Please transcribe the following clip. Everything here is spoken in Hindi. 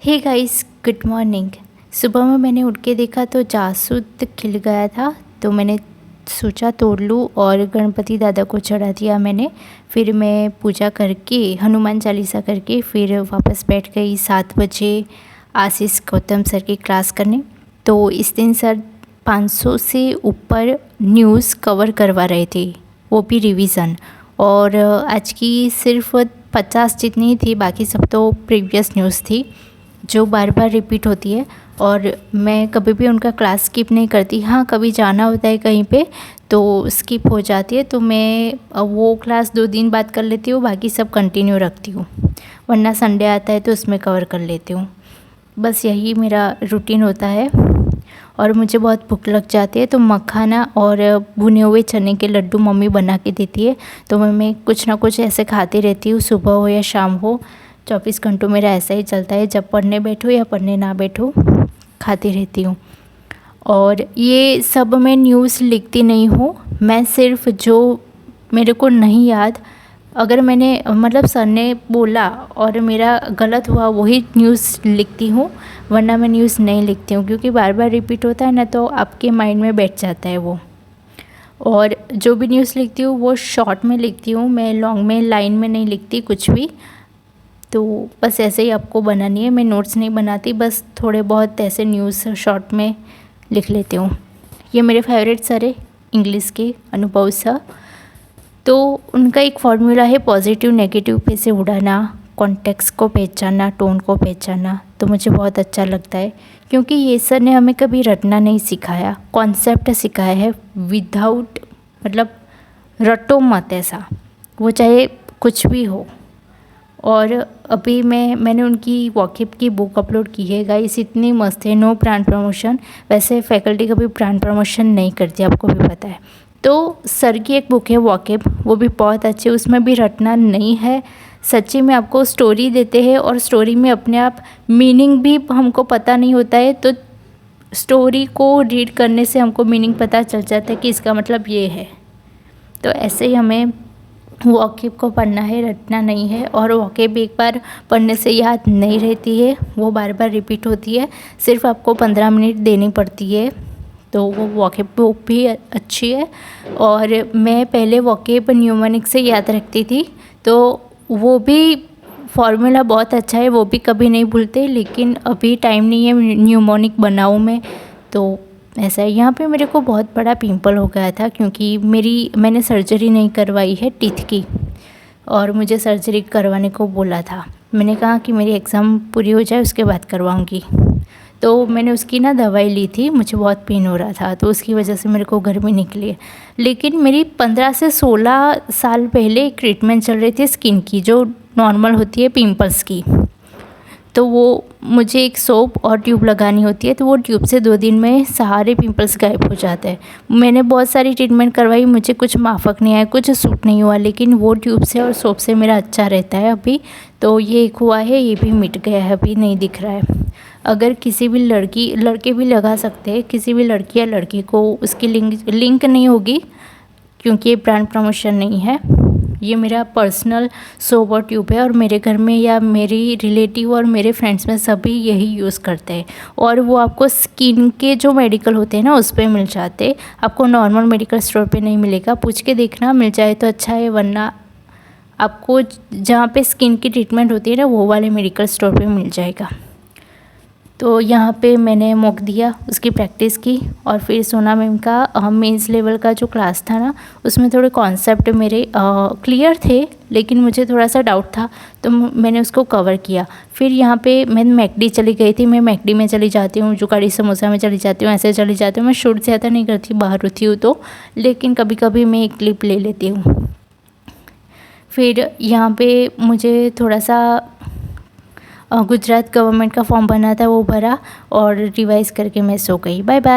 Hey guys, good morning. सुबह में मैंने उठ के देखा तो जासूद खिल गया था, तो मैंने सोचा तोड़ लूँ और गणपति दादा को चढ़ा दिया मैंने। फिर मैं पूजा करके हनुमान चालीसा करके फिर वापस बैठ गई 7 बजे आशीष गौतम सर की क्लास करने। तो इस दिन सर 500 से ऊपर न्यूज़ कवर करवा रहे थे, वो भी रिवीज़न। और आज की सिर्फ 50 जितनी थी, बाकी सब तो प्रीवियस न्यूज़ थी जो बार बार रिपीट होती है। और मैं कभी भी उनका क्लास स्किप नहीं करती। हाँ, कभी जाना होता है कहीं पे तो स्किप हो जाती है, तो मैं वो क्लास 2 दिन बाद कर लेती हूँ, बाकी सब कंटिन्यू रखती हूँ। वरना संडे आता है तो उसमें कवर कर लेती हूँ। बस यही मेरा रूटीन होता है। और मुझे बहुत भूख लग जाती है तो मखाना और भुने हुए चने के लड्डू मम्मी बना के देती है, तो मैं कुछ ना कुछ ऐसे खाती रहती हूँ, सुबह हो या शाम हो। 24 घंटों मेरा ऐसा ही चलता है, जब पढ़ने बैठो या पढ़ने ना बैठो खाती रहती हूँ। और ये सब मैं न्यूज़ लिखती नहीं हूँ, मैं सिर्फ जो मेरे को नहीं याद, अगर मैंने मतलब सर ने बोला और मेरा गलत हुआ वही न्यूज़ लिखती हूँ, वरना मैं न्यूज़ नहीं लिखती हूँ, क्योंकि बार बार रिपीट होता है ना, तो आपके माइंड में बैठ जाता है वो। और जो भी न्यूज़ लिखती हूँ वो शॉर्ट में लिखती हूँ, मैं लॉन्ग में लाइन में नहीं लिखती कुछ भी। तो बस ऐसे ही आपको बनानी है, मैं नोट्स नहीं बनाती, बस थोड़े बहुत ऐसे न्यूज़ शॉर्ट में लिख लेती हूँ। ये मेरे फेवरेट सर है इंग्लिश के, अनुभव सर। तो उनका एक फॉर्मूला है, पॉजिटिव नेगेटिव पे से उड़ाना, कॉन्टेक्स्ट को पहचानना, टोन को पहचानना। तो मुझे बहुत अच्छा लगता है, क्योंकि ये सर ने हमें कभी रटना नहीं सिखाया, कॉन्सेप्ट सिखाया है विदाउट, मतलब रटो मत ऐसा, वो चाहे कुछ भी हो। और अभी मैंने उनकी वॉकिब की बुक अपलोड की है गाइस, इतनी मस्त है, नो ब्रांड प्रमोशन। वैसे फैकल्टी कभी ब्रांड प्रमोशन नहीं करती, आपको भी पता है। तो सर की एक बुक है वॉकिब, वो भी बहुत अच्छी है, उसमें भी रटना नहीं है, सच्ची में आपको स्टोरी देते हैं और स्टोरी में अपने आप मीनिंग भी हमको पता नहीं होता है, तो स्टोरी को रीड करने से हमको मीनिंग पता चल जाता है कि इसका मतलब ये है। तो ऐसे ही हमें वॉकिब को पढ़ना है, रटना नहीं है। और वॉकिब एक बार पढ़ने से याद नहीं रहती है, वो बार बार रिपीट होती है, सिर्फ आपको 15 मिनट देनी पड़ती है। तो वो वॉकिब बुक भी अच्छी है। और मैं पहले वॉकिब न्यूमोनिक से याद रखती थी, तो वो भी फॉर्मूला बहुत अच्छा है, वो भी कभी नहीं भूलते। लेकिन अभी टाइम नहीं है न्यूमोनिक बनाऊँ मैं, तो ऐसा है। यहाँ पे मेरे को बहुत बड़ा पिंपल हो गया था, क्योंकि मैंने सर्जरी नहीं करवाई है टीथ की, और मुझे सर्जरी करवाने को बोला था। मैंने कहा कि मेरी एग्ज़ाम पूरी हो जाए उसके बाद करवाऊँगी। तो मैंने उसकी ना दवाई ली थी, मुझे बहुत पेन हो रहा था, तो उसकी वजह से मेरे को गर्मी निकली है। लेकिन मेरी 15 से 16 साल पहले एक ट्रीटमेंट चल रही थी स्किन की, जो नॉर्मल होती है पिंपल्स की। तो वो मुझे एक सोप और ट्यूब लगानी होती है, तो वो ट्यूब से 2 दिन में सारे पिंपल्स गायब हो जाते हैं। मैंने बहुत सारी ट्रीटमेंट करवाई, मुझे कुछ माफ़क नहीं आया, कुछ सूट नहीं हुआ, लेकिन वो ट्यूब से और सोप से मेरा अच्छा रहता है अभी। तो ये एक हुआ है, ये भी मिट गया है, अभी नहीं दिख रहा है। अगर किसी भी लड़के भी लगा सकते हैं, किसी भी लड़की या लड़की को उसकी लिंक नहीं होगी, क्योंकि ये ब्रांड प्रमोशन नहीं है। ये मेरा पर्सनल सोप और ट्यूब है, और मेरे घर में या मेरी रिलेटिव और मेरे फ्रेंड्स में सभी यही यूज़ करते हैं। और वो आपको स्किन के जो मेडिकल होते हैं ना, उस पर मिल जाते हैं, आपको नॉर्मल मेडिकल स्टोर पे नहीं मिलेगा। पूछ के देखना, मिल जाए तो अच्छा है, वरना आपको जहाँ पे स्किन की ट्रीटमेंट होती है ना, वो वाले मेडिकल स्टोर पे मिल जाएगा। तो यहाँ पे मैंने मॉक दिया, उसकी प्रैक्टिस की। और फिर सोना मैम का मेंस लेवल का जो क्लास था ना, उसमें थोड़े कॉन्सेप्ट मेरे क्लियर थे, लेकिन मुझे थोड़ा सा डाउट था, तो मैंने उसको कवर किया। फिर यहाँ पे मैं मैकडी चली गई थी, मैं मैकडी में चली जाती हूँ, जो कड़ी समोसा में चली जाती हूँ, ऐसे चली जाती हूँ। मैं शूट ज़्यादा नहीं करती, बाहर होती हूँ तो, लेकिन कभी कभी मैं एक क्लिप ले लेती हूँ। फिर यहाँ पे मुझे थोड़ा सा गुजरात गवर्नमेंट का फॉर्म बना था, वो भरा और रिवाइज़ करके मैं सो गई। Bye bye.